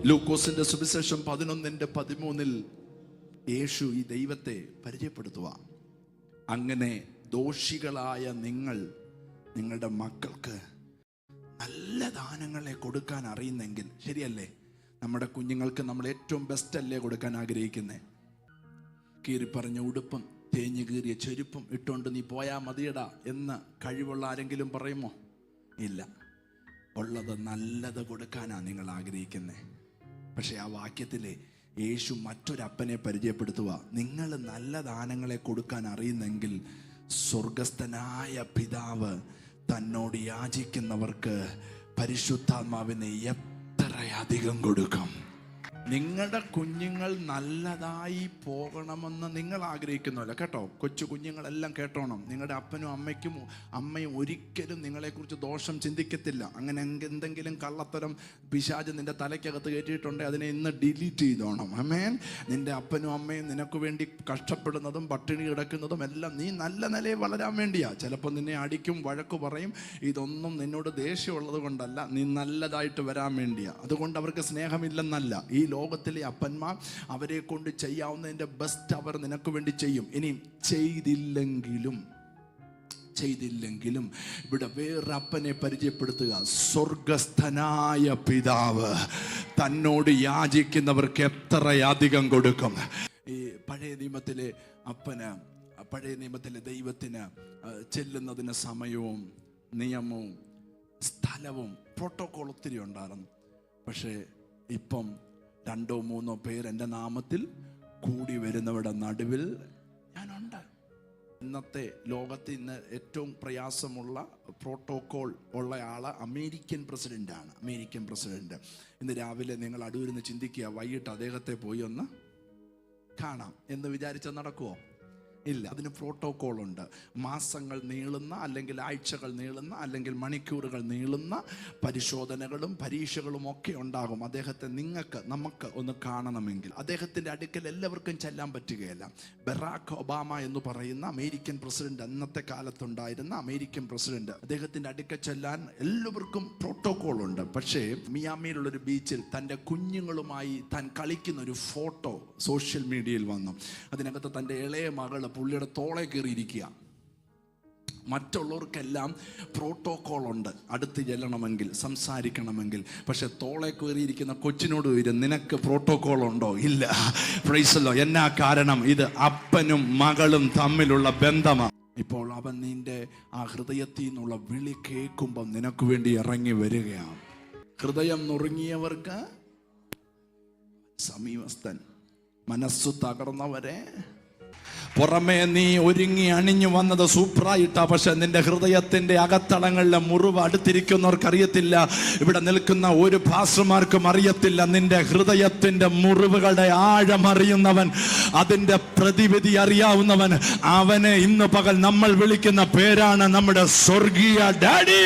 ലൂക്കോസിന്റെ സുവിശേഷം 11:13 യേശു ഈ ദൈവത്തെ പരിചയപ്പെടുത്തുക. അങ്ങനെ ദോഷികളായ നിങ്ങൾ നിങ്ങളുടെ മക്കൾക്ക് നല്ല ദാനങ്ങളെ കൊടുക്കാൻ അറിയുന്നെങ്കിൽ, ശരിയല്ലേ? നമ്മുടെ കുഞ്ഞുങ്ങൾക്ക് നമ്മൾ ഏറ്റവും ബെസ്റ്റ് അല്ലേ കൊടുക്കാൻ ആഗ്രഹിക്കുന്നത്? കീറിപ്പറഞ്ഞ ഉടുപ്പും തേഞ്ഞു കീറിയ ചെരുപ്പും ഇട്ടുകൊണ്ട് നീ പോയാ മതിയടാ എന്ന് കഴിവുള്ള ആരെങ്കിലും പറയുമോ? ഇല്ല. ഉള്ളത് നല്ലത് കൊടുക്കാനാണ് നിങ്ങൾ ആഗ്രഹിക്കുന്നത്. പക്ഷെ ആ വാക്യത്തിലെ യേശു മറ്റൊരപ്പനെ പരിചയപ്പെടുത്തുക. നിങ്ങൾ നല്ല ദാനങ്ങളെ കൊടുക്കാൻ അറിയുന്നെങ്കിൽ സ്വർഗസ്ഥനായ പിതാവ് തന്നോട് യാചിക്കുന്നവർക്ക് പരിശുദ്ധാത്മാവിനെ എത്രയധികം കൊടുക്കും. നിങ്ങളുടെ കുഞ്ഞുങ്ങൾ നല്ലതായി പോകണമെന്ന് നിങ്ങൾ ആഗ്രഹിക്കുന്നില്ല കേട്ടോ. കൊച്ചു കുഞ്ഞുങ്ങളെല്ലാം കേട്ടോണം. നിങ്ങളുടെ അപ്പനും അമ്മയും ഒരിക്കലും നിങ്ങളെക്കുറിച്ച് ദോഷം ചിന്തിക്കത്തില്ല. അങ്ങനെ എന്തെങ്കിലും കള്ളത്തരം പിശാച് നിന്റെ തലയ്ക്കകത്ത് കയറ്റിയിട്ടുണ്ടെങ്കിൽ അതിനെ ഇന്ന് ഡിലീറ്റ് ചെയ്തോണം. ആമേൻ. നിന്റെ അപ്പനും അമ്മയും നിനക്ക് വേണ്ടി കഷ്ടപ്പെടുന്നതും പട്ടിണി കിടക്കുന്നതും എല്ലാം നീ നല്ല നിലയിൽ വളരാൻ വേണ്ടിയാ. ചിലപ്പോൾ നിന്നെ അടിക്കും, വഴക്ക് പറയും. ഇതൊന്നും നിന്നോട് ദേഷ്യമുള്ളത് കൊണ്ടല്ല, നീ നല്ലതായിട്ട് വരാൻ വേണ്ടിയാ. അതുകൊണ്ട് അവർക്ക് സ്നേഹമില്ലെന്നല്ല. ഈ ലോകത്തിലെ അപ്പന്മാർ അവരെ കൊണ്ട് ചെയ്യാവുന്നതിന്റെ ബെസ്റ്റ് അവർ നിനക്ക് വേണ്ടി ചെയ്യും. ഇനി ചെയ്തില്ലെങ്കിലും ഇവിടെ വേറെ അപ്പനെ പരിചയപ്പെടുത്തുക. സ്വർഗസ്ഥനായ പിതാവ് തന്നോട് യാചിക്കുന്നവർക്ക് എത്രയധികം കൊടുക്കും. ഈ പഴയ നിയമത്തിലെ അപ്പന്, പഴയ നിയമത്തിലെ ദൈവത്തിന് ചെല്ലുന്നതിന് സമയവും നിയമവും സ്ഥലവും പ്രോട്ടോകോൾ ഒത്തിരി ഉണ്ടായിരുന്നു. പക്ഷേ ഇപ്പം 2-3 പേർ എൻ്റെ നാമത്തിൽ കൂടി വരുന്നവരുടെ നടുവിൽ ഞാനുണ്ട്. ഇന്നത്തെ ലോകത്ത് ഇന്ന് ഏറ്റവും പ്രയാസമുള്ള പ്രോട്ടോകോൾ ഉള്ള ആള് അമേരിക്കൻ പ്രസിഡന്റാണ്. American president. ഇന്ന് രാവിലെ നിങ്ങൾ അടൂരിന്ന് ചിന്തിക്കുക, വൈകിട്ട് അദ്ദേഹത്തെ പോയി ഒന്ന് കാണാം എന്ന് വിചാരിച്ചാൽ നടക്കുമോ? ഇല്ല. അതിന് പ്രോട്ടോകോൾ ഉണ്ട്. മാസങ്ങൾ നീളുന്ന, അല്ലെങ്കിൽ ആഴ്ചകൾ നീളുന്ന, അല്ലെങ്കിൽ മണിക്കൂറുകൾ നീളുന്ന പരിശോധനകളും പരീക്ഷകളും ഒക്കെ ഉണ്ടാകും. അദ്ദേഹത്തെ നമുക്ക് ഒന്ന് കാണണമെങ്കിൽ അദ്ദേഹത്തിൻ്റെ അടുക്കൽ എല്ലാവർക്കും ചെല്ലാൻ പറ്റുകയില്ല. ബറാക് ഒബാമ എന്ന് പറയുന്ന അമേരിക്കൻ പ്രസിഡന്റ്, അന്നത്തെ കാലത്തുണ്ടായിരുന്ന അമേരിക്കൻ പ്രസിഡന്റ്, അദ്ദേഹത്തിൻ്റെ അടുക്കൽ ചെല്ലാൻ എല്ലാവർക്കും പ്രോട്ടോകോൾ ഉണ്ട്. പക്ഷേ മിയാമിയിലുള്ളൊരു ബീച്ചിൽ തൻ്റെ കുഞ്ഞുങ്ങളുമായി താൻ കളിക്കുന്ന ഒരു ഫോട്ടോ സോഷ്യൽ മീഡിയയിൽ വന്നു. അതിനകത്ത് തൻ്റെ ഇളയ മകൾ പുള്ളിയുടെ തോളെ കയറിയിരിക്കുക. മറ്റുള്ളവർക്കെല്ലാം പ്രോട്ടോകോൾ ഉണ്ട്, അടുത്ത് ചെല്ലണമെങ്കിൽ, സംസാരിക്കണമെങ്കിൽ. പക്ഷെ തോളെ കയറിയിരിക്കുന്ന കൊച്ചിനോട് വരും, നിനക്ക് പ്രോട്ടോകോൾ ഉണ്ടോ? ഇല്ല. പ്രൈസല്ലോ. എന്നാ കാരണം? ഇത് അപ്പനും മകളും തമ്മിലുള്ള ബന്ധമാണ്. ഇപ്പോൾ അവൻ നിന്റെ ആ ഹൃദയത്തിൽ നിന്നുള്ള വിളി കേൾക്കുമ്പോൾ നിനക്ക് വേണ്ടി ഇറങ്ങി വരികയാണ്. ഹൃദയം നുറുങ്ങിയവർക്ക് സമീപസ്ഥൻ, മനസ്സു തകർന്നവരെ. പുറമേ നീ ഒരുങ്ങി അണിഞ്ഞു വന്നത് സൂപ്പറായിട്ടാ, പക്ഷെ നിന്റെ ഹൃദയത്തിന്റെ അകത്തളങ്ങളിലെ മുറിവ് അടുത്തിരിക്കുന്നവർക്ക് അറിയത്തില്ല. ഇവിടെ നിൽക്കുന്ന ഒരു പാസ്റ്റർമാർക്കും അറിയത്തില്ല. നിന്റെ ഹൃദയത്തിന്റെ മുറിവുകളുടെ ആഴം അറിയുന്നവൻ, അതിന്റെ പ്രതിവിധി അറിയാവുന്നവൻ, അവനെ ഇന്ന് പകൽ നമ്മൾ വിളിക്കുന്ന പേരാണ് നമ്മുടെ സ്വർഗീയ ഡാഡി.